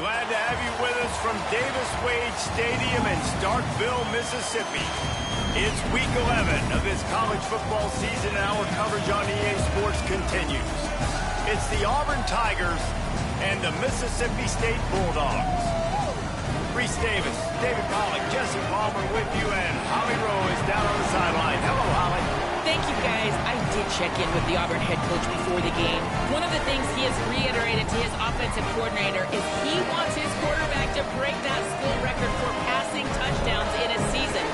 Glad to have you with us from Davis Wade Stadium in Starkville, Mississippi. It's week 11 of this college football season, and our coverage on EA Sports continues. It's the Auburn Tigers and the Mississippi State Bulldogs. Reese Davis, David Pollack, Jesse Palmer with you, and Holly Rowe is down on the sideline. Hello, Holly. Thank you, guys. I did check in with the Auburn head coach before the game. One of the things he has reiterated to his offensive coordinator is he wants his quarterback to break that school record for passing touchdowns in a season.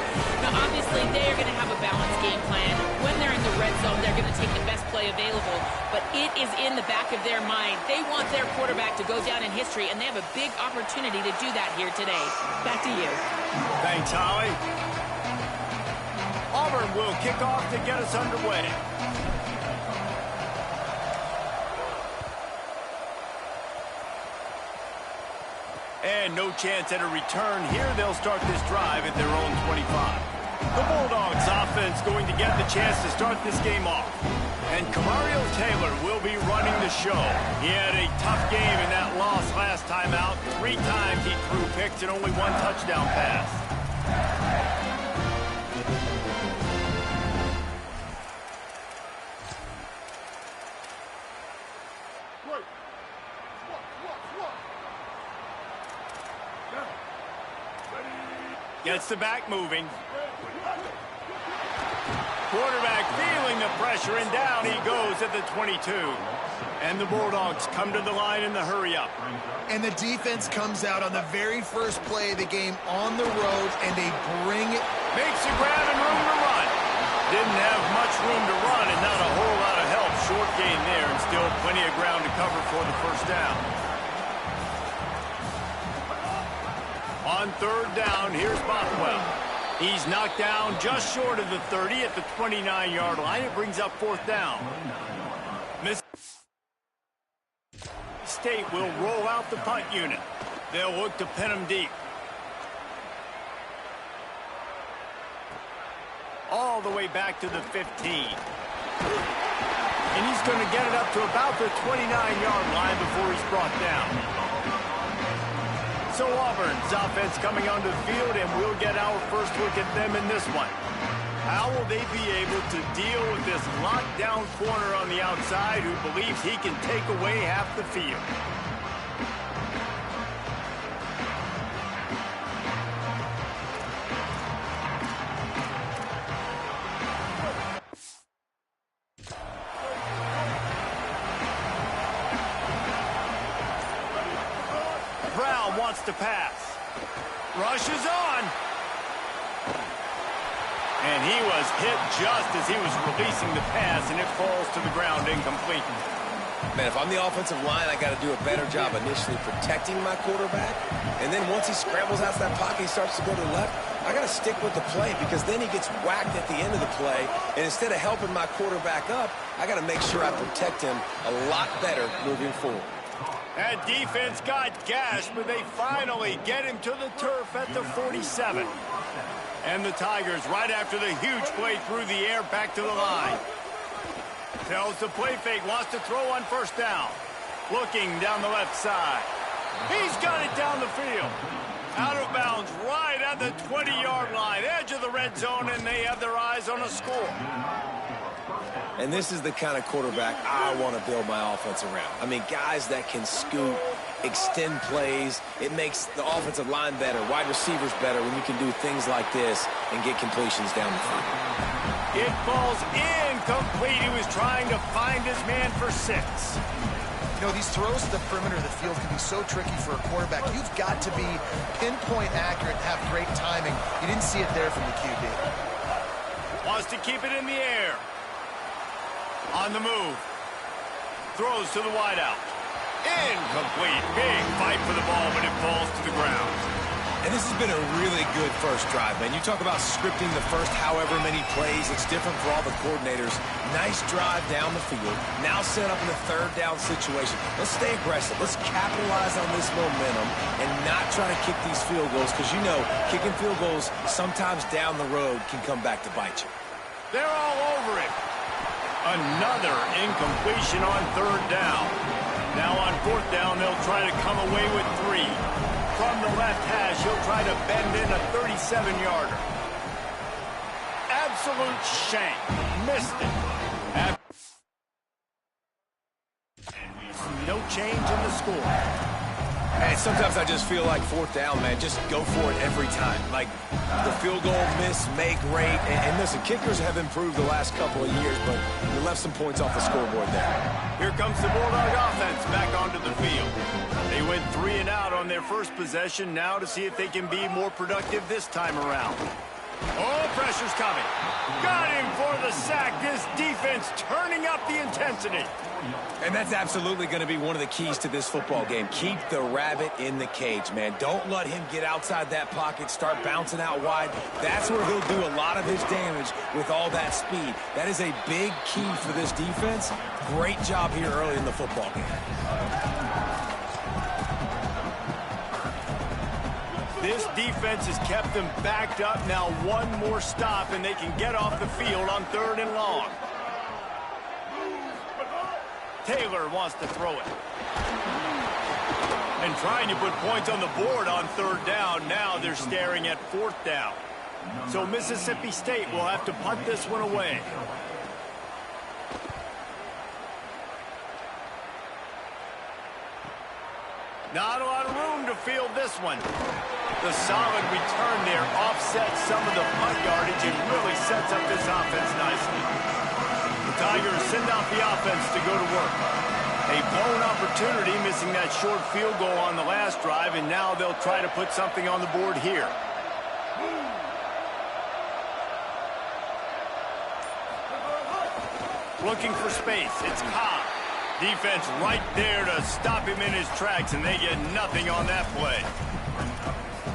Now, obviously, they are going to have a balanced game plan. When they're in the red zone, they're going to take the best play available. But it is in the back of their mind. They want their quarterback to go down in history, and they have a big opportunity to do that here today. Back to you. Thanks, Holly. Auburn will kick off to get us underway. And no chance at a return here. They'll start this drive at their own 25. The Bulldogs offense going to get the chance to start this game off. And Camario Taylor will be running the show. He had a tough game in that loss last time out. 3 times he threw picks and only 1 touchdown pass. Gets the back moving. Quarterback feeling the pressure, and down he goes at the 22. And the Bulldogs come to the line in the hurry-up. And the defense comes out on the very first play of the game on the road, and they bring it. Makes a grab and room to run. Didn't have much room to run and not a whole lot of help. Short gain there, and still plenty of ground to cover for the first down. On 3rd down, here's Bothwell. He's knocked down just short of the 30 at the 29-yard line. It brings up 4th down. Mississippi State will roll out the punt unit. They'll look to pin them deep. All the way back to the 15. And he's going to get it up to about the 29-yard line before he's brought down. So Auburn's offense coming onto the field, and we'll get our first look at them in this one. How will they be able to deal with this lockdown corner on the outside who believes he can take away half the field? Wants to pass. Rushes on. And he was hit just as he was releasing the pass, and it falls to the ground incomplete. Man, if I'm the offensive line, I got to do a better job initially protecting my quarterback. And then once he scrambles out of that pocket, he starts to go to the left, I got to stick with the play because then he gets whacked at the end of the play. And instead of helping my quarterback up, I got to make sure I protect him a lot better moving forward. That defense got gashed, but they finally get him to the turf at the 47. And the Tigers, right after the huge play through the air, back to the line. Tells the play fake, wants to throw on 1st down. Looking down the left side. He's got it down the field. Out of bounds right at the 20-yard line, edge of the red zone, and they have their eyes on a score. And this is the kind of quarterback I want to build my offense around. I mean, guys that can scoot, extend plays. It makes the offensive line better, wide receivers better when you can do things like this and get completions down the field. It falls incomplete. He was trying to find his man for 6. You know, these throws to the perimeter of the field can be so tricky for a quarterback. You've got to be pinpoint accurate and have great timing. You didn't see it there from the QB. Wants to keep it in the air. On the move. Throws to the wideout. Incomplete. Big fight for the ball, but it falls to the ground. And this has been a really good first drive, man. You talk about scripting the first however many plays. It's different for all the coordinators. Nice drive down the field. Now set up in a 3rd down situation. Let's stay aggressive. Let's capitalize on this momentum and not try to kick these field goals because, you know, kicking field goals sometimes down the road can come back to bite you. They're all over it. Another incompletion on 3rd down. Now on 4th down, they'll try to come away with 3. From the left hash, he'll try to bend in a 37-yarder. Absolute shank. Missed it. No change in the score. And sometimes I just feel like 4th down, man, just go for it every time. Like the field goal miss, make rate. And listen, kickers have improved the last couple of years, but you left some points off the scoreboard there. Here comes the Bulldog offense back onto the field. They went 3 and out on their first possession, now to see if they can be more productive this time around. Oh, pressure's coming. Got him for the sack. This defense turning up the intensity. And that's absolutely going to be one of the keys to this football game. Keep the rabbit in the cage, man. Don't let him get outside that pocket, start bouncing out wide. That's where he'll do a lot of his damage with all that speed. That is a big key for this defense. Great job here early in the football game. This defense has kept them backed up. Now one more stop, and they can get off the field on 3rd and long. Taylor wants to throw it. And trying to put points on the board on 3rd down. Now they're staring at 4th down. So Mississippi State will have to punt this one away. Not a lot of room to field this one. The solid return there offsets some of the punt yardage and really sets up this offense nicely. The Tigers send out the offense to go to work. A blown opportunity, missing that short field goal on the last drive, and now they'll try to put something on the board here. Looking for space. It's Cobb. Defense right there to stop him in his tracks, and they get nothing on that play.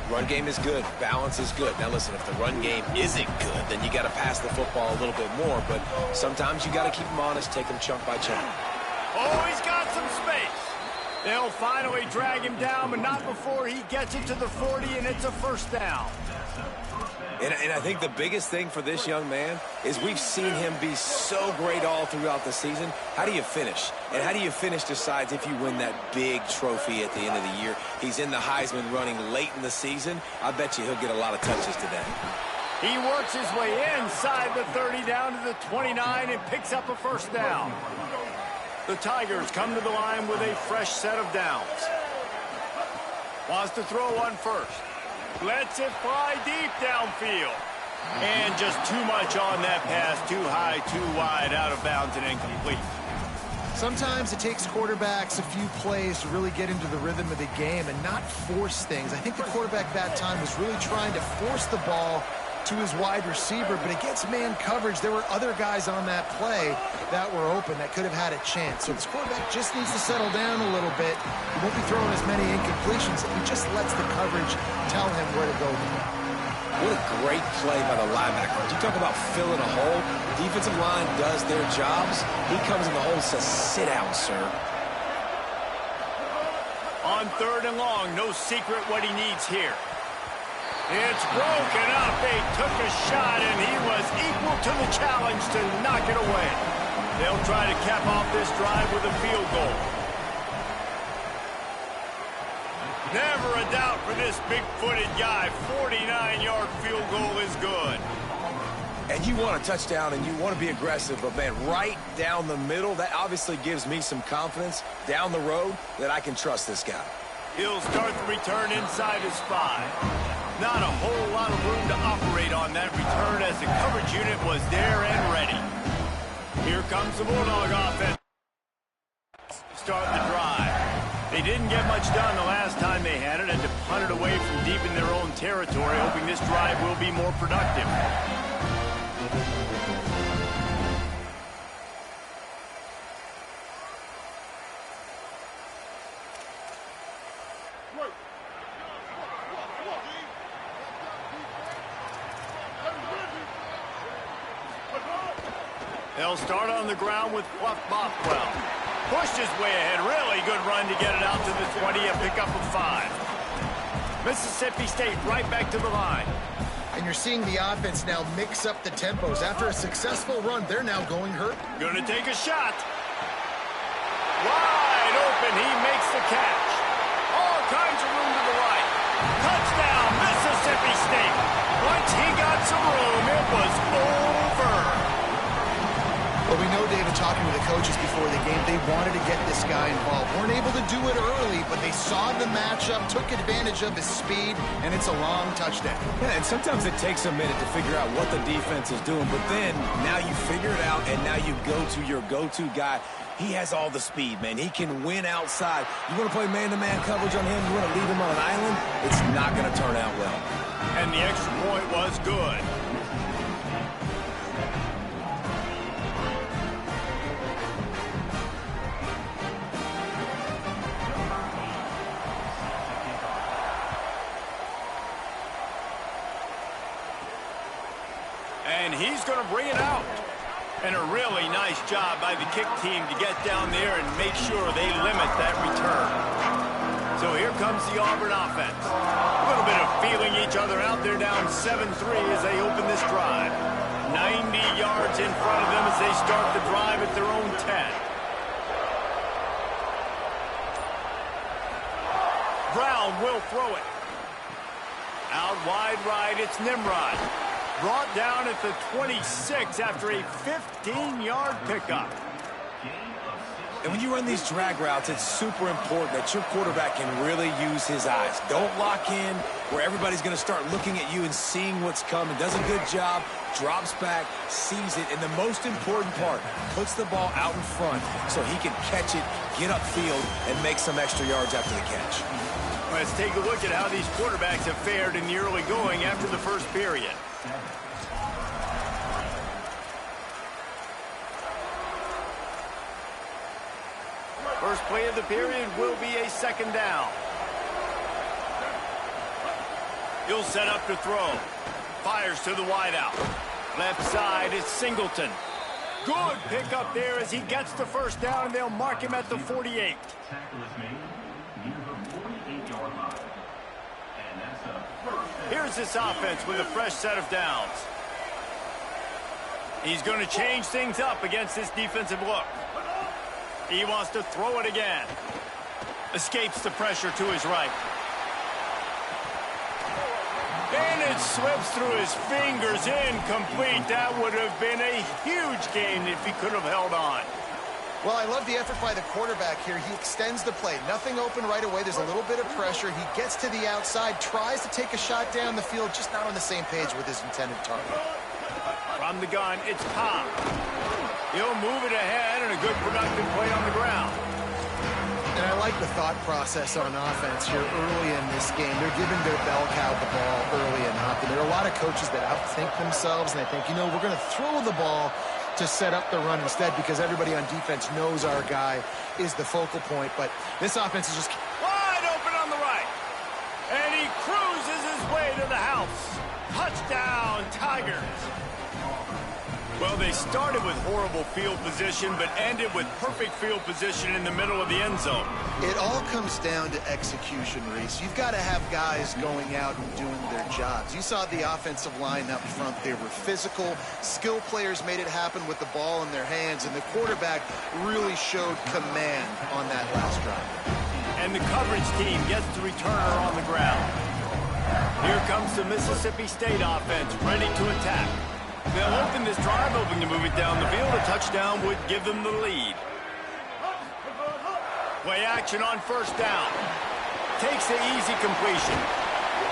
Run game is good. Balance is good. Now, listen, if the run game isn't good, then you got to pass the football a little bit more. But sometimes you got to keep them honest, take them chunk by chunk. Oh, he's got some space. They'll finally drag him down, but not before he gets it to the 40, and it's a 1st down. And I think the biggest thing for this young man is we've seen him be so great all throughout the season. How do you finish? And how do you finish decides if you win that big trophy at the end of the year. He's in the Heisman running late in the season. I bet you he'll get a lot of touches today. He works his way inside the 30 down to the 29 and picks up a 1st down. The Tigers come to the line with a fresh set of downs. Wants to throw on 1st. Lets it fly deep downfield. And just too much on that pass. Too high, too wide, out of bounds, and incomplete. Sometimes it takes quarterbacks a few plays to really get into the rhythm of the game and not force things. I think the quarterback that time was really trying to force the ball to his wide receiver, but against man coverage, there were other guys on that play that were open that could have had a chance. So this quarterback just needs to settle down a little bit. He won't be throwing as many incompletions. He just lets the coverage tell him where to go. What a great play by the linebacker. You talk about filling a hole. Defensive line does their jobs. He comes in the hole and says, sit out, sir. On 3rd and long, no secret what he needs here. It's broken up. They took a shot, and he was equal to the challenge to knock it away. They'll try to cap off this drive with a field goal. Never a doubt for this big-footed guy. 49-yard field goal is good. And you want a touchdown, and you want to be aggressive, but, man, right down the middle, that obviously gives me some confidence down the road that I can trust this guy. He'll start the return inside his 5. Not a whole lot of room to operate on that return as the coverage unit was there and ready. Here comes the Bulldog offense. Start the drive. They didn't get much done the last time they had it and to punt it away from deep in their own territory, hoping this drive will be more productive. They'll start on the ground with Fluff Bothwell. Pushed his way ahead. Really good run to get it out to the 20, a pickup of 5. Mississippi State right back to the line. And you're seeing the offense now mix up the tempos. After a successful run, they're now going hurt. Gonna take a shot. Wide wide open. He makes the catch. All kinds of room to the right. Touchdown, Mississippi State. Once he got some room, it was over. Well, we know, David, talking to the coaches before the game, they wanted to get this guy involved. Weren't able to do it early, but they saw the matchup, took advantage of his speed, and it's a long touchdown. Yeah, and sometimes it takes a minute to figure out what the defense is doing, but then now you figure it out, and now you go to your go-to guy. He has all the speed, man. He can win outside. You want to play man-to-man coverage on him? You want to leave him on an island? It's not going to turn out well. And the extra point was good. And he's going to bring it out. And a really nice job by the kick team to get down there and make sure they limit that return. So here comes the Auburn offense. A little bit of feeling each other out. They're down 7-3 as they open this drive. 90 yards in front of them as they start the drive at their own 10. Brown will throw it. Out wide right, it's Nimrod. Brought down at the 26 after a 15-yard pickup. And when you run these drag routes, it's super important that your quarterback can really use his eyes. Don't lock in where everybody's going to start looking at you and seeing what's coming. Does a good job, drops back, sees it, and the most important part, puts the ball out in front so he can catch it, get upfield, and make some extra yards after the catch. Let's take a look at how these quarterbacks have fared in the early going after the first period. First play of the period will be a second down. He'll set up to throw. Fires to the wideout. Left side is Singleton. Good pickup there as he gets the first down, and they'll mark him at the 48. Here's this offense with a fresh set of downs. He's going to change things up against this defensive look. He wants to throw it again. Escapes the pressure to his right. And it slips through his fingers, incomplete. That would have been a huge gain if he could have held on. Well, I love the effort by the quarterback here. He extends the play. Nothing open right away. There's a little bit of pressure. He gets to the outside, tries to take a shot down the field, just not on the same page with his intended target. From the gun, it's Pop. He'll move it ahead, and a good productive play on the ground. And I like the thought process on offense here early in this game. They're giving their bell cow the ball early and often. There are a lot of coaches that outthink themselves, and they think, you know, we're going to throw the ball to set up the run instead because everybody on defense knows our guy is the focal point. But this offense is just wide open on the right. And he cruises his way to the house. Touchdown, Tigers. Well, they started with horrible field position, but ended with perfect field position in the middle of the end zone. It all comes down to execution, Reese. You've got to have guys going out and doing their jobs. You saw the offensive line up front. They were physical. Skill players made it happen with the ball in their hands, and the quarterback really showed command on that last drive. And the coverage team gets the returner on the ground. Here comes the Mississippi State offense, ready to attack. They'll open this drive, hoping to move it down the field. A touchdown would give them the lead. Play action on first down. Takes the easy completion.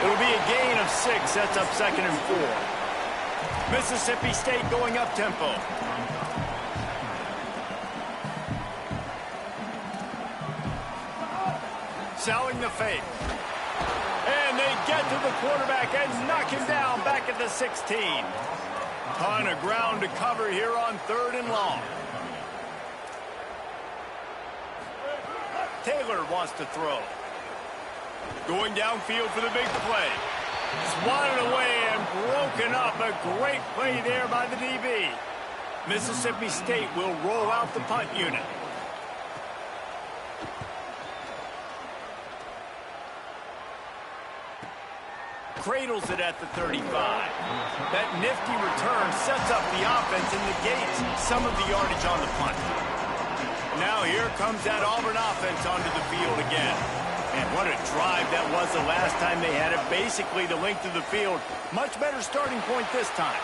It'll be a gain of 6, sets up 2nd and 4. Mississippi State going up tempo. Selling the fake. And they get to the quarterback and knock him down back at the 16. Ton of ground to cover here on 3rd and long. Taylor wants to throw. Going downfield for the big play. Swatted away and broken up. A great play there by the DB. Mississippi State will roll out the punt unit. Cradles it at the 35. That nifty return sets up the offense and negates some of the yardage on the punt. Now here comes that Auburn offense onto the field again. And what a drive that was the last time they had it. Basically the length of the field. Much better starting point this time.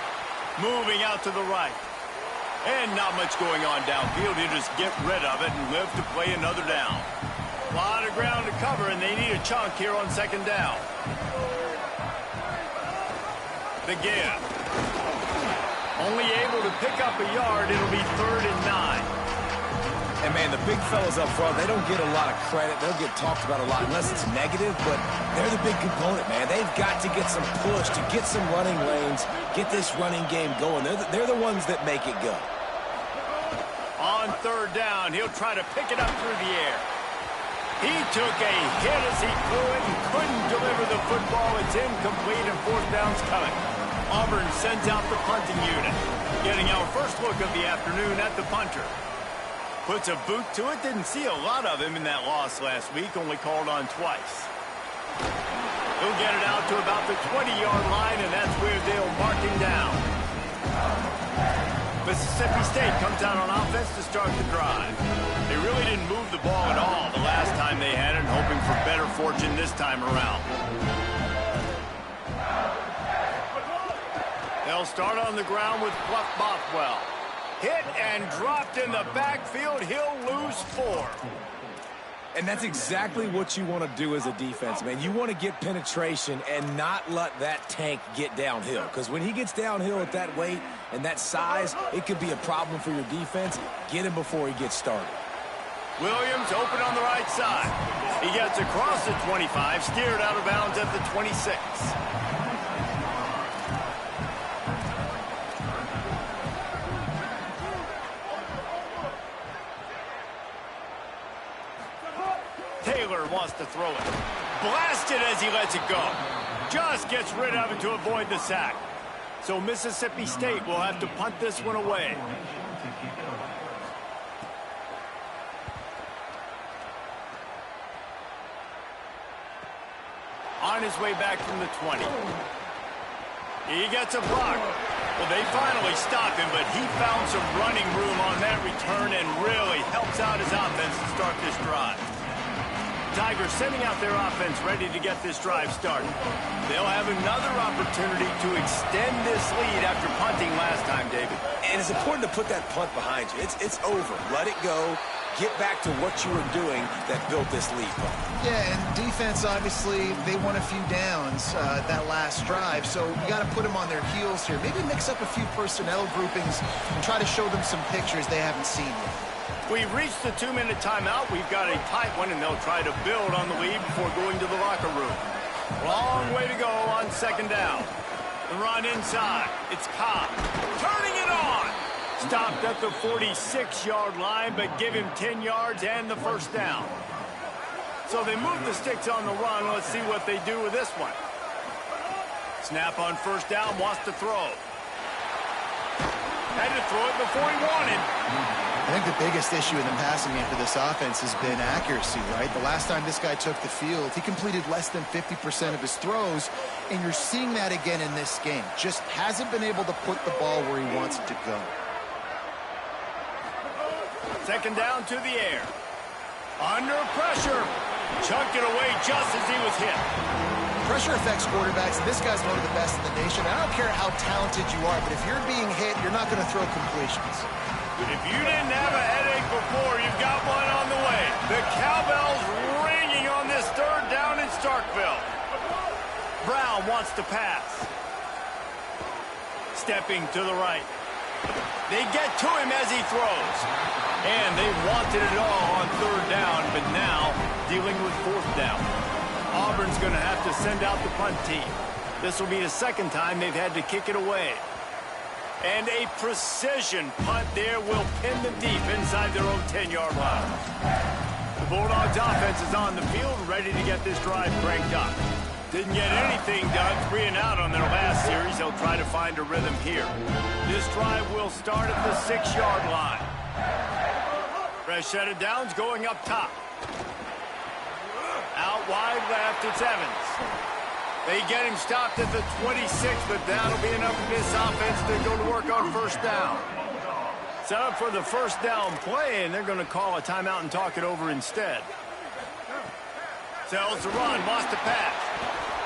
Moving out to the right. And not much going on downfield. You just get rid of it and live to play another down. A lot of ground to cover, and they need a chunk here on second down. The give. Only able to pick up a yard. It'll be 3rd and 9. And, man, the big fellas up front, they don't get a lot of credit. They'll get talked about a lot unless it's negative, but they're the big component, man. They've got to get some push, to get some running lanes, get this running game going. They're the ones that make it go. On 3rd down, he'll try to pick it up through the air. He took a hit as he threw it and couldn't deliver the football. It's incomplete, and 4th down's coming. Auburn sends out the punting unit, getting our first look of the afternoon at the punter. Puts a boot to it. Didn't see a lot of him in that loss last week. Only called on twice. He'll get it out to about the 20-yard line, and that's where they'll mark him down. Mississippi State comes out on offense to start the drive. They really didn't move the ball at all the last time they had it, hoping for better fortune this time around. They'll start on the ground with Bluff Bothwell. Hit and dropped in the backfield. He'll lose 4. And that's exactly what you want to do as a defense, man. You want to get penetration and not let that tank get downhill. Because when he gets downhill at that weight and that size, it could be a problem for your defense. Get him before he gets started. Williams open on the right side. He gets across the 25, steered out of bounds at the 26. Taylor wants to throw it. Blasted as he lets it go. Just gets rid of it to avoid the sack. So Mississippi State will have to punt this one away. On his way back from the 20. He gets a block. Well, they finally stop him, but he found some running room on that return and really helps out his offense to start this drive. Tigers sending out their offense ready to get this drive started. They'll have another opportunity to extend this lead after punting last time, David. And it's important to put that punt behind you. It's over. Let it go. Get back to what you were doing that built this lead. Yeah, and defense, obviously, they won a few downs that last drive, so you got to put them on their heels here. Maybe mix up a few personnel groupings and try to show them some pictures they haven't seen yet. We've reached the 2-minute timeout. We've got a tight one, and they'll try to build on the lead before going to the locker room. Long way to go on second down. The run inside. It's Cobb. Turning it on. Stopped at the 46-yard line, but give him 10 yards and the first down. So they move the sticks on the run. Let's see what they do with this one. Snap on first down, wants to throw. Had to throw it before he wanted. I think the biggest issue in the passing game for this offense has been accuracy, right? The last time this guy took the field, he completed less than 50% of his throws, and you're seeing that again in this game. Just hasn't been able to put the ball where he wants it to go. Second down to the air. Under pressure. Chucked it away just as he was hit. Pressure affects quarterbacks, and this guy's one of the best in the nation. I don't care how talented you are, but if you're being hit, you're not going to throw completions. If you didn't have a headache before, you've got one on the way. The cowbell's ringing on this third down in Starkville. Brown wants to pass. Stepping to the right. They get to him as he throws. And they wanted it all on third down, but now dealing with fourth down. Auburn's going to have to send out the punt team. This will be the second time they've had to kick it away. And a precision punt there will pin them deep inside their own 10-yard line. The Bulldogs offense is on the field, ready to get this drive cranked up. Didn't get anything done 3 and out on their last series. They'll try to find a rhythm here. This drive will start at the 6-yard line. Fresh set of downs going up top. Out wide left, it's Evans. They get him stopped at the 26, but that'll be enough for this offense to go to work on first down. Set up for the first down play, and they're going to call a timeout and talk it over instead. Sells the run, lost the pass.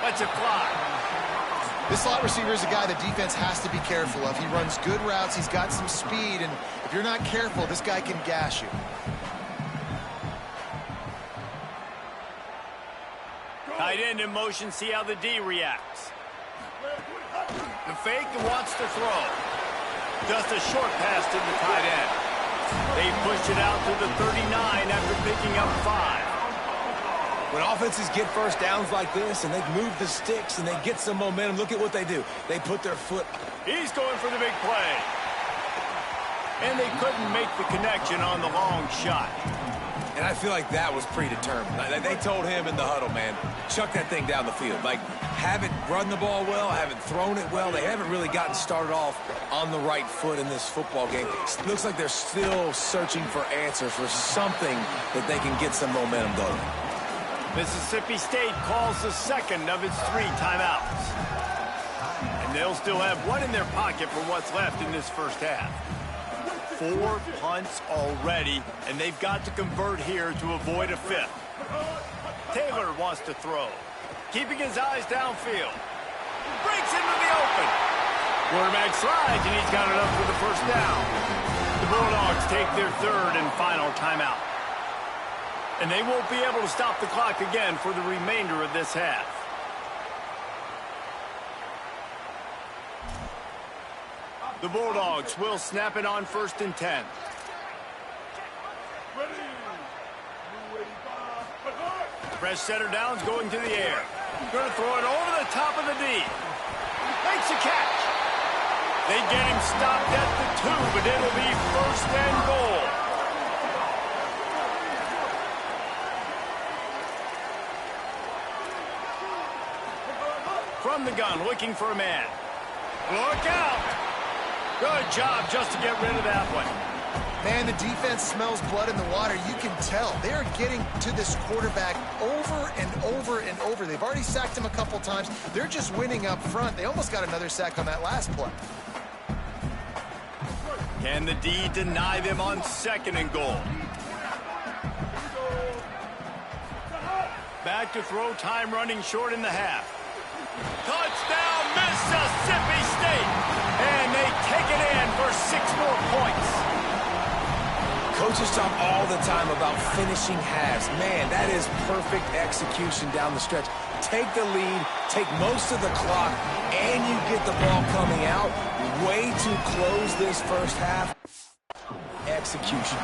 Let's it fly. This slot receiver is a guy the defense has to be careful of. He runs good routes. He's got some speed, and if you're not careful, this guy can gash you. Tight end in motion, see how the D reacts. The fake and wants to throw. Just a short pass to the tight end. They push it out to the 39 after picking up 5. When offenses get first downs like this and they move the sticks and they get some momentum, look at what they do. They put their foot. He's going for the big play. And they couldn't make the connection on the long shot. And I feel like that was predetermined. They told him in the huddle, man, chuck that thing down the field. Like, haven't run the ball well, haven't thrown it well. They haven't really gotten started off on the right foot in this football game. It looks like they're still searching for answers, for something that they can get some momentum going. Mississippi State calls the second of its 3 timeouts. And they'll still have one in their pocket for what's left in this first half. 4 punts already, and they've got to convert here to avoid a 5th. Taylor wants to throw, keeping his eyes downfield. Breaks into the open. Quarterback slides, and he's got enough for the first down. The Bulldogs take their 3rd and final timeout. And they won't be able to stop the clock again for the remainder of this half. The Bulldogs will snap it on 1st and 10. Fresh setter downs going to the air. Going to throw it over the top of the D. Makes a catch. They get him stopped at the 2, but it'll be 1st and goal. From the gun, looking for a man. Look out! Good job just to get rid of that one. Man, the defense smells blood in the water. You can tell. They are getting to this quarterback over and over and over. They've already sacked him a couple times. They're just winning up front. They almost got another sack on that last play. Can the D deny them on 2nd and goal? Back to throw, time running short in the half. Touchdown, Mississippi State! And they take it in for 6 more points. Coaches talk all the time about finishing halves. Man, that is perfect execution down the stretch. Take the lead, take most of the clock, and you get the ball coming out. Way to close this first half. Execution.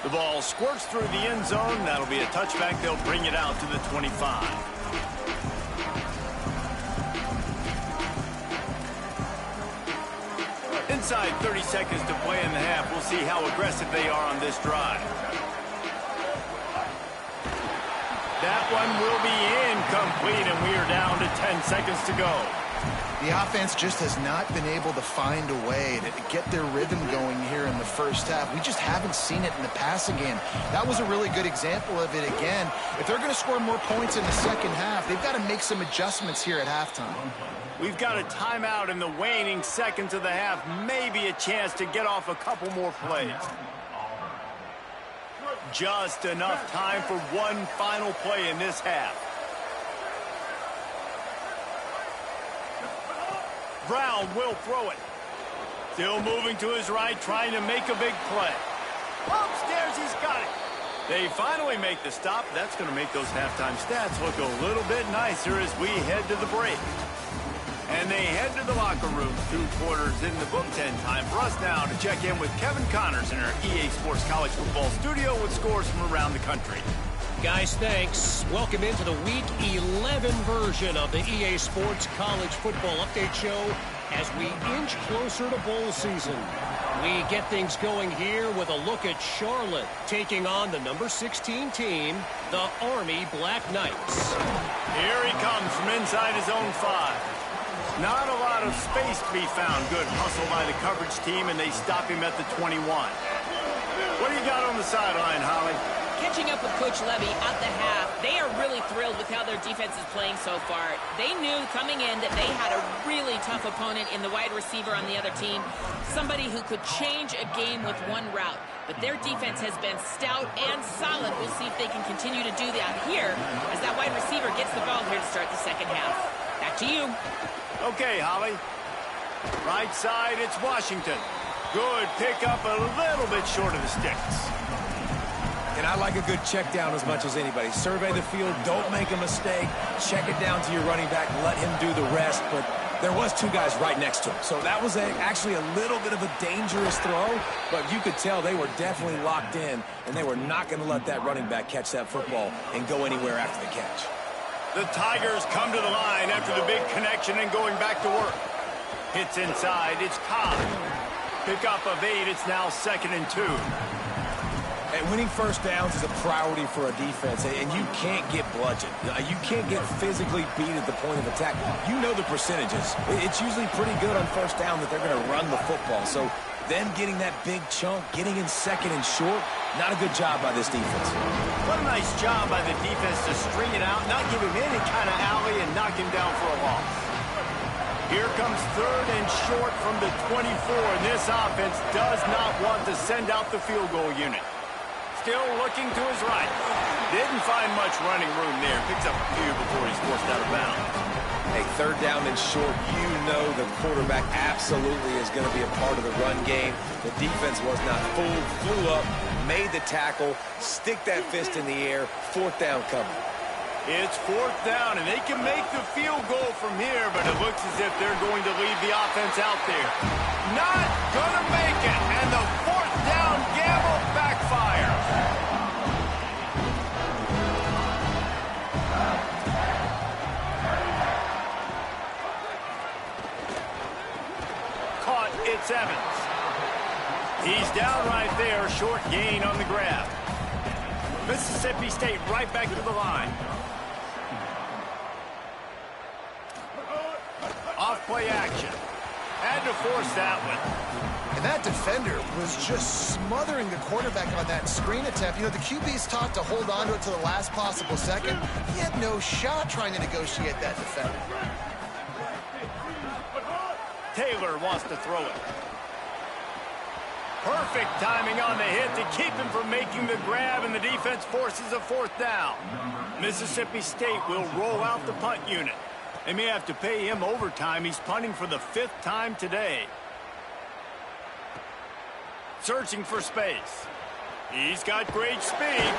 The ball squirts through the end zone. That'll be a touchback. They'll bring it out to the 25. Inside 30 seconds to play in the half. We'll see how aggressive they are on this drive. That one will be incomplete, and we are down to 10 seconds to go. The offense just has not been able to find a way to get their rhythm going here in the first half. We just haven't seen it in the passing game. That was a really good example of it again. If they're going to score more points in the second half, they've got to make some adjustments here at halftime. We've got a timeout in the waning seconds of the half. Maybe a chance to get off a couple more plays. Just enough time for one final play in this half. Brown will throw it. Still moving to his right, trying to make a big play. Upstairs, he's got it. They finally make the stop. That's going to make those halftime stats look a little bit nicer as we head to the break. And they head to the locker room. 2 quarters in the book. 10 time for us now to check in with Kevin Connors in our EA Sports College Football studio with scores from around the country. Guys, thanks. Welcome into the Week 11 version of the EA Sports College Football Update Show as we inch closer to bowl season. We get things going here with a look at Charlotte taking on the number 16 team, the Army Black Knights. Here he comes from inside his own 5. Not a lot of space to be found. Good hustle by the coverage team, and they stop him at the 21. What do you got on the sideline, Holly? Catching up with Coach Levy at the half, they are really thrilled with how their defense is playing so far. They knew coming in that they had a really tough opponent in the wide receiver on the other team, somebody who could change a game with one route. But their defense has been stout and solid. We'll see if they can continue to do that here as that wide receiver gets the ball here to start the second half. Back to you. Okay, Holly. Right side, it's Washington. Good pickup, a little bit short of the sticks. And I like a good check down as much as anybody. Survey the field, don't make a mistake. Check it down to your running back, let him do the rest. But there was two guys right next to him. So that was actually a little bit of a dangerous throw, but you could tell they were definitely locked in, and they were not going to let that running back catch that football and go anywhere after the catch. The Tigers come to the line after the big connection and going back to work. Hits inside, it's Cobb. Pickup of 8, it's now 2nd and 2. And winning first downs is a priority for a defense, and you can't get bludgeoned. You can't get physically beat at the point of attack. You know the percentages. It's usually pretty good on first down that they're going to run the football. So then getting that big chunk, getting in 2nd and short, not a good job by this defense. What a nice job by the defense to string it out, not give him any kind of alley, and knock him down for a loss. Here comes 3rd and short from the 24, and this offense does not want to send out the field goal unit. Still looking to his right. Didn't find much running room there. Picks up a few before he's forced out of bounds. Hey, 3rd down and short, you know the quarterback absolutely is going to be a part of the run game. The defense was not fooled, flew up, made the tackle, stick that fist in the air, 4th down coming. It's 4th down, and they can make the field goal from here, but it looks as if they're going to leave the offense out there. Not going to make it, and the 4th down gamble backfires. Caught, it's Evans. He's down right there, short gain on the grab. Mississippi State right back to the line. Off-play action. Had to force that one. And that defender was just smothering the quarterback on that screen attempt. You know, the QB's taught to hold on to it to the last possible second. He had no shot trying to negotiate that defender. Taylor wants to throw it. Perfect timing on the hit to keep him from making the grab, and the defense forces a 4th down. Mississippi State will roll out the punt unit. They may have to pay him overtime. He's punting for the 5th time today. Searching for space. He's got great speed.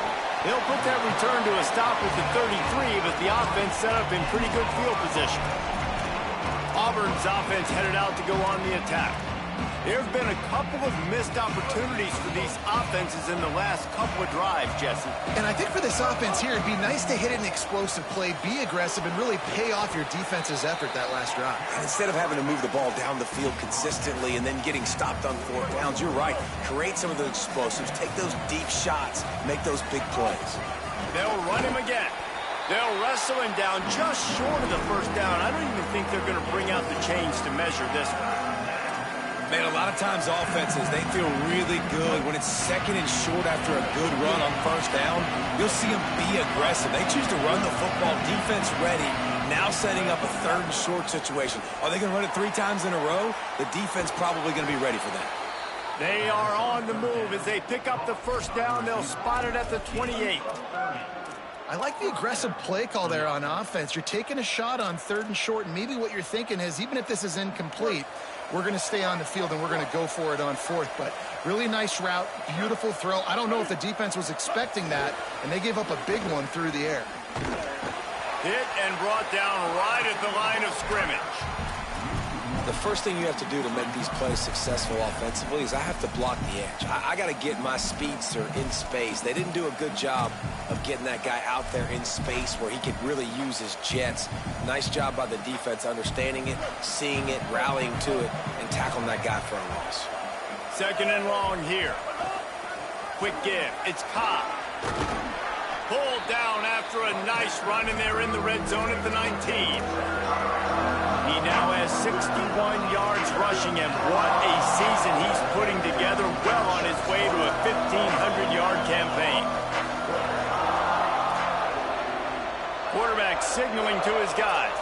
He'll put that return to a stop at the 33, but the offense set up in pretty good field position. Auburn's offense headed out to go on the attack. There have been a couple of missed opportunities for these offenses in the last couple of drives, Jesse. And I think for this offense here, it'd be nice to hit an explosive play, be aggressive, and really pay off your defense's effort that last drive. And instead of having to move the ball down the field consistently and then getting stopped on 4th downs, you're right. Create some of those explosives, take those deep shots, make those big plays. They'll run him again. They'll wrestle him down just short of the 1st down. I don't even think they're going to bring out the chains to measure this one. Man, a lot of times offenses, they feel really good when it's 2nd and short after a good run on 1st down. You'll see them be aggressive. They choose to run the football, defense ready, now setting up a 3rd and short situation. Are they going to run it 3 times in a row? The defense probably going to be ready for that. They are on the move as they pick up the 1st down. They'll spot it at the 28. I like the aggressive play call there on offense. You're taking a shot on 3rd and short, and maybe what you're thinking is, even if this is incomplete, we're going to stay on the field and we're going to go for it on 4th. But really nice route, beautiful throw. I don't know if the defense was expecting that, and they gave up a big one through the air. Hit and brought down right at the line of scrimmage. The first thing you have to do to make these plays successful offensively is I have to block the edge. I got to get my speedster in space. They didn't do a good job of getting that guy out there in space where he could really use his jets. Nice job by the defense understanding it, seeing it, rallying to it, and tackling that guy for a loss. 2nd and long here. Quick give. It's Cobb. Pulled down after a nice run, and they're in the red zone at the 19. He now has 61 yards rushing, and what a season he's putting together, well on his way to a 1,500-yard campaign. Quarterback signaling to his guys.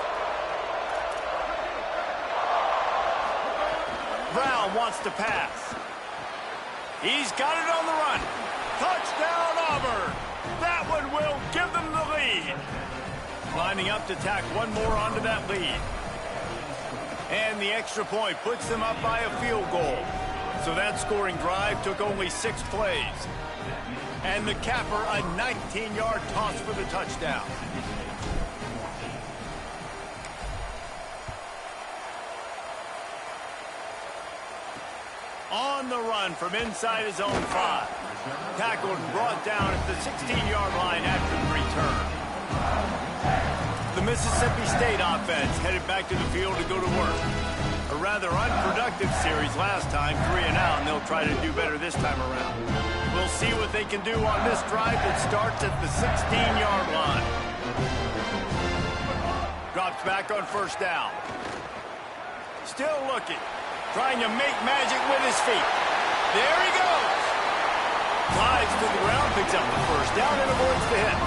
Brown wants to pass. He's got it on the run. Touchdown, Auburn. That one will give them the lead. Lining up to tack one more onto that lead. And the extra point puts them up by a field goal. So that scoring drive took only 6 plays. And the capper, a 19-yard toss for the touchdown. On the run from inside his own 5. Tackled and brought down at the 16-yard line after the return. The Mississippi State offense headed back to the field to go to work. A rather unproductive series last time, 3 and out, and they'll try to do better this time around. We'll see what they can do on this drive that starts at the 16-yard line. Drops back on first down. Still looking. Trying to make magic with his feet. There he goes. Flies to the ground, picks up the first down, and avoids the hit.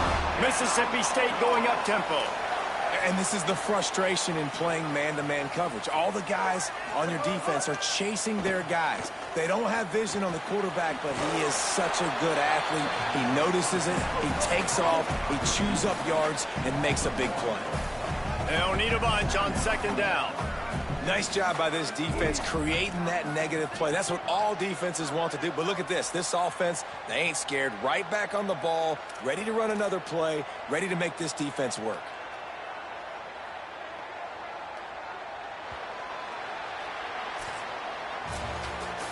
Mississippi State going up tempo. And this is the frustration in playing man-to-man coverage. All the guys on your defense are chasing their guys. They don't have vision on the quarterback, but he is such a good athlete. He notices it, he takes off, he chews up yards, and makes a big play. They don't need a bunch on second down. Nice job by this defense creating that negative play. That's what all defenses want to do. But look at this. This offense, they ain't scared. Right back on the ball, ready to run another play, ready to make this defense work.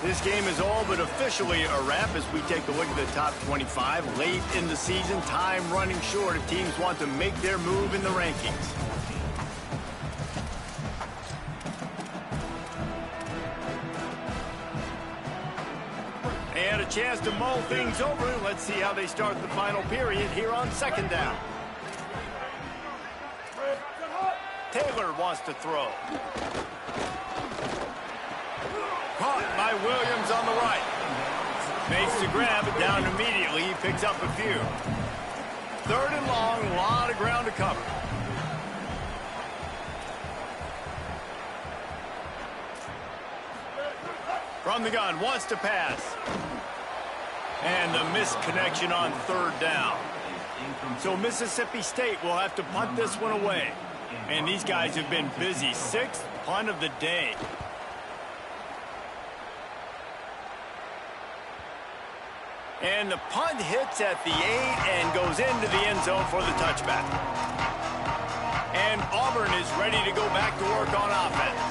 This game is all but officially a wrap as we take a look at the top 25. Late in the season, time running short if teams want to make their move in the rankings. And a chance to mull things over. Let's see how they start the final period here on second down. Taylor wants to throw. Caught by Williams on the right. Makes the grab, but down immediately. He picks up a few. Third and long, a lot of ground to cover. From the gun, wants to pass. And the missed connection on third down. So Mississippi State will have to punt this one away. And these guys have been busy. 6th punt of the day. And the punt hits at the 8 and goes into the end zone for the touchback. And Auburn is ready to go back to work on offense.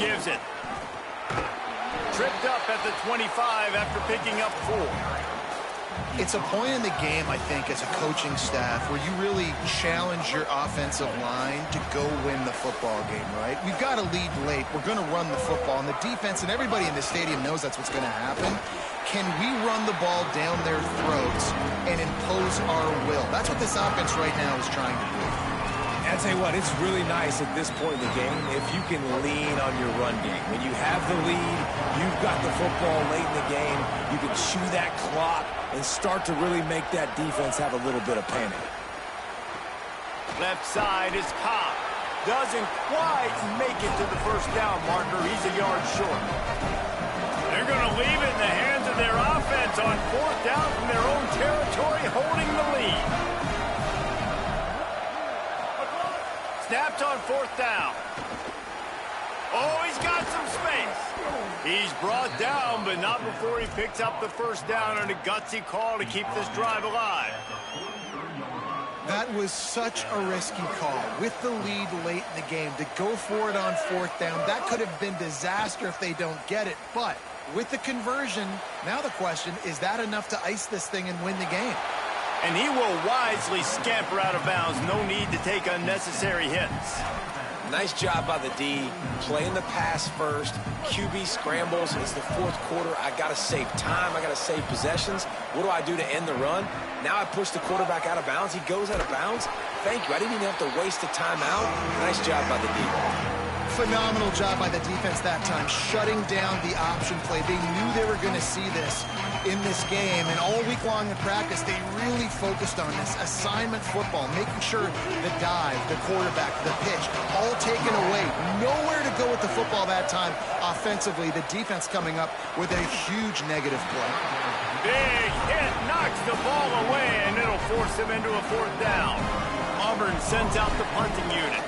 Gives it. Tripped up at the 25 after picking up 4. It's a point in the game, I think, as a coaching staff where you really challenge your offensive line to go win the football game, right? We've got to lead late. We're going to run the football. And the defense and everybody in the stadium knows that's what's going to happen. Can we run the ball down their throats and impose our will? That's what this offense right now is trying to do. I'll tell you what, it's really nice at this point in the game if you can lean on your run game. When you have the lead, you've got the football late in the game, you can chew that clock and start to really make that defense have a little bit of panic. Left side is Cobb. Doesn't quite make it to the first down marker. He's a yard short. They're going to leave it in the hands of their offense on fourth down from their own territory, holding the lead. Snapped on fourth down. Oh, he's got some space. He's brought down, but not before he picks up the first down on a gutsy call to keep this drive alive. That was such a risky call. With the lead late in the game, to go for it on fourth down, that could have been disaster if they don't get it. But with the conversion, now the question, is that enough to ice this thing and win the game? And he will wisely scamper out of bounds. No need to take unnecessary hits. Nice job by the D, playing the pass first. QB scrambles. It's the fourth quarter. I got to save time. I got to save possessions. What do I do to end the run? Now I push the quarterback out of bounds. He goes out of bounds. Thank you. I didn't even have to waste a timeout. Nice job by the D. Phenomenal job by the defense that time, shutting down the option play. They knew they were going to see this in this game, and all week long in practice, they really focused on this assignment football, making sure the dive, the quarterback, the pitch, all taken away. Nowhere to go with the football that time offensively. The defense coming up with a huge negative play. Big hit, knocks the ball away, and it'll force him into a 4th down. Auburn sends out the punting unit.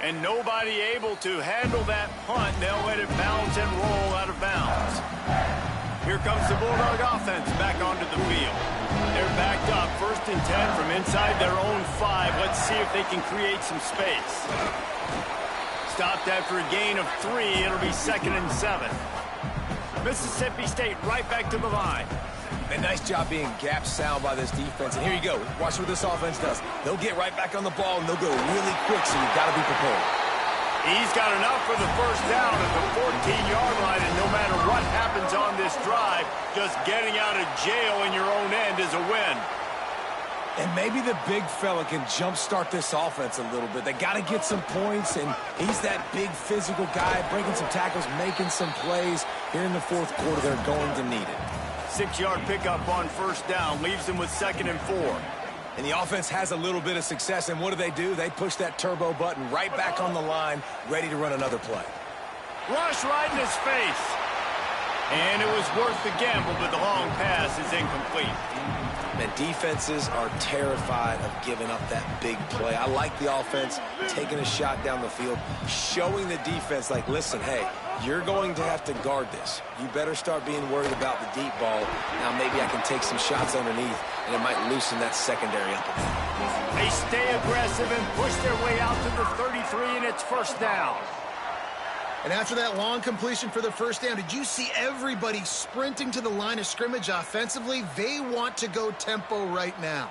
And nobody able to handle that punt. They'll let it bounce and roll out of bounds. Here comes the Bulldog offense back onto the field. They're backed up, 1st and 10 from inside their own 5. Let's see if they can create some space. Stopped after a gain of 3. It'll be 2nd and 7. Mississippi State right back to the line. A nice job being gap sound by this defense. And here you go. Watch what this offense does. They'll get right back on the ball, and they'll go really quick, so you've got to be prepared. He's got enough for the 1st down at the 14-yard line, and no matter what happens on this drive, just getting out of jail in your own end is a win. And maybe the big fella can jumpstart this offense a little bit. They got to get some points, and he's that big physical guy, breaking some tackles, making some plays. Here in the 4th quarter, they're going to need it. 6-yard pickup on 1st down, leaves them with 2nd and 4. And the offense has a little bit of success, and what do? They push that turbo button right back on the line, ready to run another play. Rush right in his face. And it was worth the gamble, but the long pass is incomplete. And defenses are terrified of giving up that big play. I like the offense taking a shot down the field, showing the defense, like, listen, hey, you're going to have to guard this. You better start being worried about the deep ball. Now maybe I can take some shots underneath, and it might loosen that secondary up a bit. They stay aggressive and push their way out to the 33, and it's 1st down. And after that long completion for the 1st down, did you see everybody sprinting to the line of scrimmage offensively? They want to go tempo right now.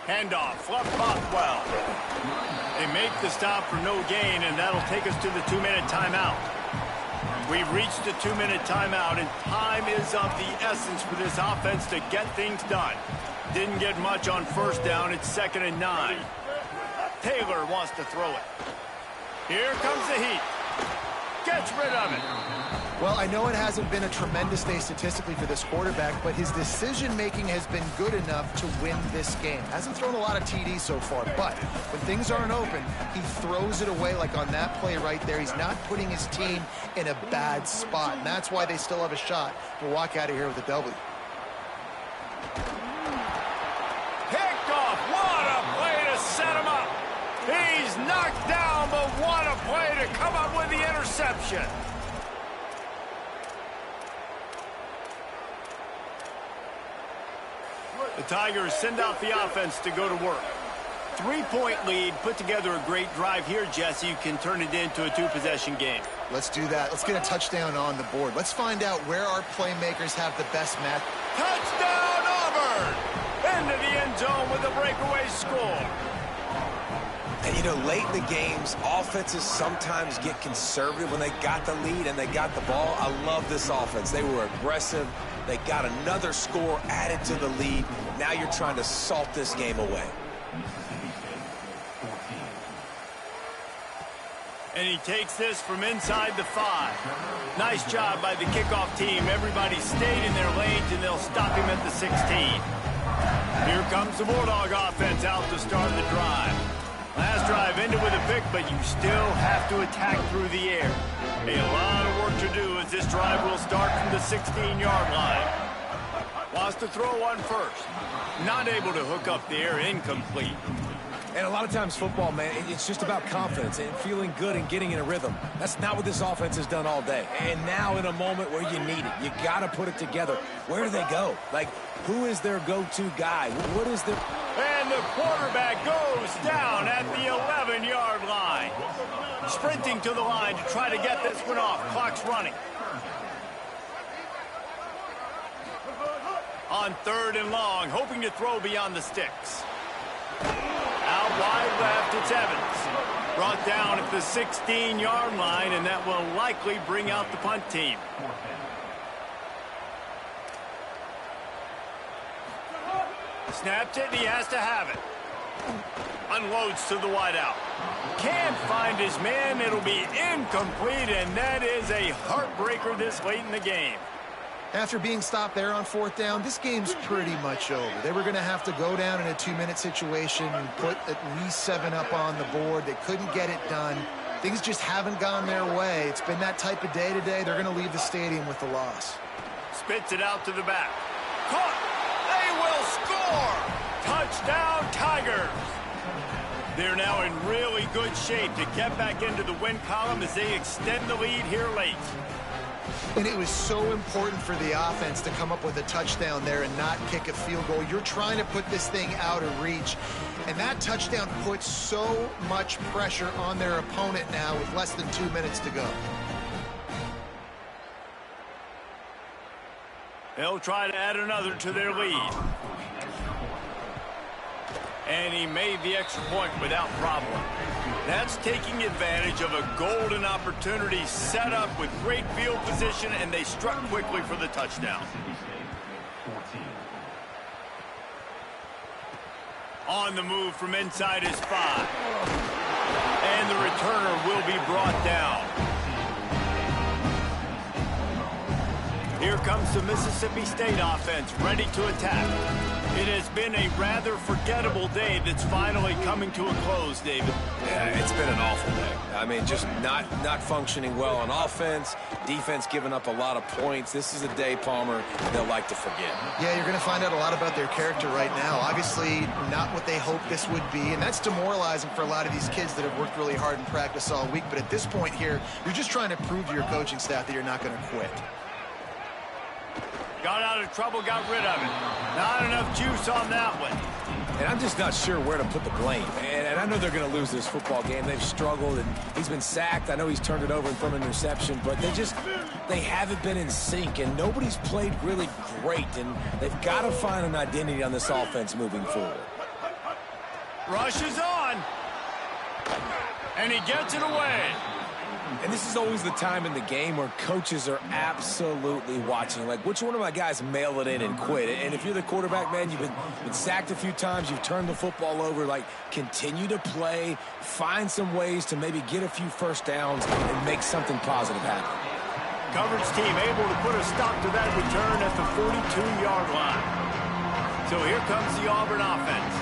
Handoff, Fluff Bothwell. They make the stop for no gain, and that'll take us to the 2-minute timeout. We've reached the 2-minute timeout, and time is of the essence for this offense to get things done. Didn't get much on 1st down. It's 2nd and 9. Taylor wants to throw it. Here comes the heat. Gets rid of it. Well, I know it hasn't been a tremendous day statistically for this quarterback, but his decision-making has been good enough to win this game. Hasn't thrown a lot of TDs so far, but when things aren't open, he throws it away like on that play right there. He's not putting his team in a bad spot, and that's why they still have a shot to walk out of here with a W. Picked off. What a play to set him up. He's knocked down, but what a play to come up with the interception. The Tigers send out the offense to go to work. 3-point lead, put together a great drive here, Jesse. You can turn it into a 2-possession game. Let's do that. Let's get a touchdown on the board. Let's find out where our playmakers have the best match. Touchdown, Auburn! Into the end zone with a breakaway score. And, you know, late in the games, offenses sometimes get conservative when they got the lead and they got the ball. I love this offense. They were aggressive. They got another score added to the lead. Now you're trying to salt this game away. And he takes this from inside the 5. Nice job by the kickoff team. Everybody stayed in their lanes, and they'll stop him at the 16. Here comes the Bulldog offense out to start the drive. Last drive ended with a pick, but you still have to attack through the air. A lot of work to do as this drive will start from the 16-yard line. Wants to throw one first. Not able to hook up the air, incomplete. And a lot of times football, man, it's just about confidence and feeling good and getting in a rhythm. That's not what this offense has done all day. And now in a moment where you need it, you got to put it together. Where do they go? Like, who is their go-to guy? What is their... And the quarterback goes down at the 11-yard line. Sprinting to the line to try to get this one off. Clock's running. On 3rd and long, hoping to throw beyond the sticks. Out wide left, it's Evans. Brought down at the 16-yard line, and that will likely bring out the punt team. Snaps it, and he has to have it. Unloads to the wideout. Can't find his man. It'll be incomplete, and that is a heartbreaker this late in the game. After being stopped there on 4th down, this game's pretty much over. They were going to have to go down in a 2-minute situation and put at least 7 up on the board. They couldn't get it done. Things just haven't gone their way. It's been that type of day today. They're going to leave the stadium with the loss. Spits it out to the back. Caught. They will score. Touchdown, Tigers. They're now in really good shape to get back into the win column as they extend the lead here late. And it was so important for the offense to come up with a touchdown there and not kick a field goal. You're trying to put this thing out of reach. And that touchdown puts so much pressure on their opponent now with less than 2 minutes to go. They'll try to add another to their lead. And he made the extra point without problem. That's taking advantage of a golden opportunity set up with great field position, and they struck quickly for the touchdown. On the move from inside his 5. And the returner will be brought down. Here comes the Mississippi State offense, ready to attack. It has been a rather forgettable day that's finally coming to a close, David. Yeah, it's been an awful day. I mean, just not functioning well on offense, defense giving up a lot of points. This is a day, Palmer, they'll like to forget. Yeah, you're going to find out a lot about their character right now. Obviously, not what they hoped this would be, and that's demoralizing for a lot of these kids that have worked really hard in practice all week. But at this point here, you're just trying to prove to your coaching staff that you're not going to quit. Got out of trouble, got rid of it. Not enough juice on that one. And I'm just not sure where to put the blame. And I know they're going to lose this football game. They've struggled, and he's been sacked. I know he's turned it over in front of an interception, but they haven't been in sync, and nobody's played really great. And they've got to find an identity on this offense moving forward. Rush is on. And he gets it away. And this is always the time in the game where coaches are absolutely watching. Like, which one of my guys mail it in and quit? And if you're the quarterback, man, you've been sacked a few times, you've turned the football over. Like, continue to play, find some ways to maybe get a few first downs and make something positive happen. Coverage team able to put a stop to that return at the 42-yard line. So here comes the Auburn offense.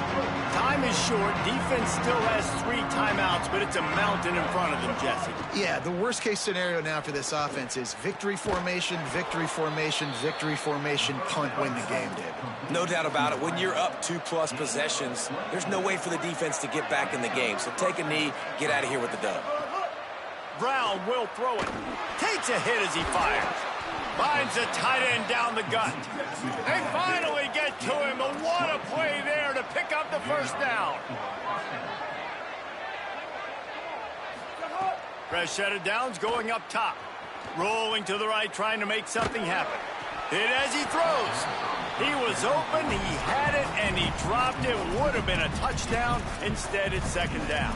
Time is short. Defense still has 3 timeouts, but it's a mountain in front of them, Jesse. Yeah, the worst-case scenario now for this offense is victory formation, victory formation, victory formation, punt, win the game, David. No doubt about it. When you're up 2+ possessions, there's no way for the defense to get back in the game. So take a knee, get out of here with the dub. Brown will throw it. Takes a hit as he fires. Finds the tight end down the gut. They finally get to him, but what a play there to pick up the first down. Fresh set of downs going up top. Rolling to the right, trying to make something happen. Hit as he throws. He was open, he had it, and he dropped it. Would have been a touchdown. Instead, it's second down.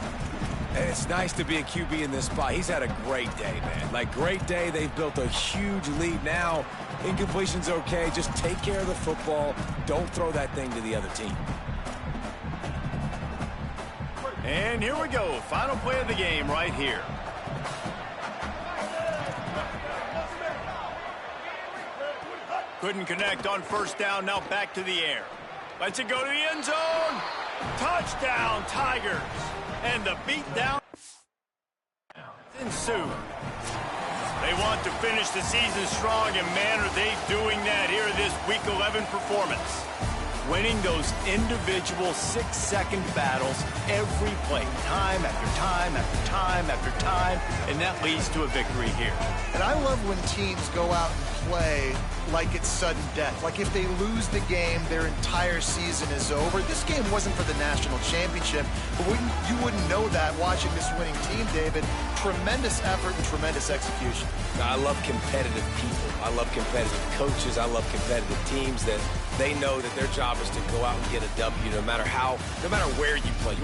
And it's nice to be a QB in this spot. He's had a great day, man. Like, great day. They've built a huge lead now. Incompletion's okay. Just take care of the football. Don't throw that thing to the other team. And here we go. Final play of the game right here. Couldn't connect on first down. Now back to the air. Lets it go to the end zone. Touchdown, Tigers. And the beatdown ensued. They want to finish the season strong, and man, are they doing that here in this Week 11 performance. Winning those individual 6-second battles every play, time after time after time after time, and that leads to a victory here. And I love when teams go out and play like it's sudden death. Like if they lose the game, their entire season is over. This game wasn't for the national championship, but you wouldn't know that watching this winning team, David. Tremendous effort and tremendous execution. I love competitive people. I love competitive coaches. I love competitive teams that they know that their job is to go out and get a W no matter where you play. You want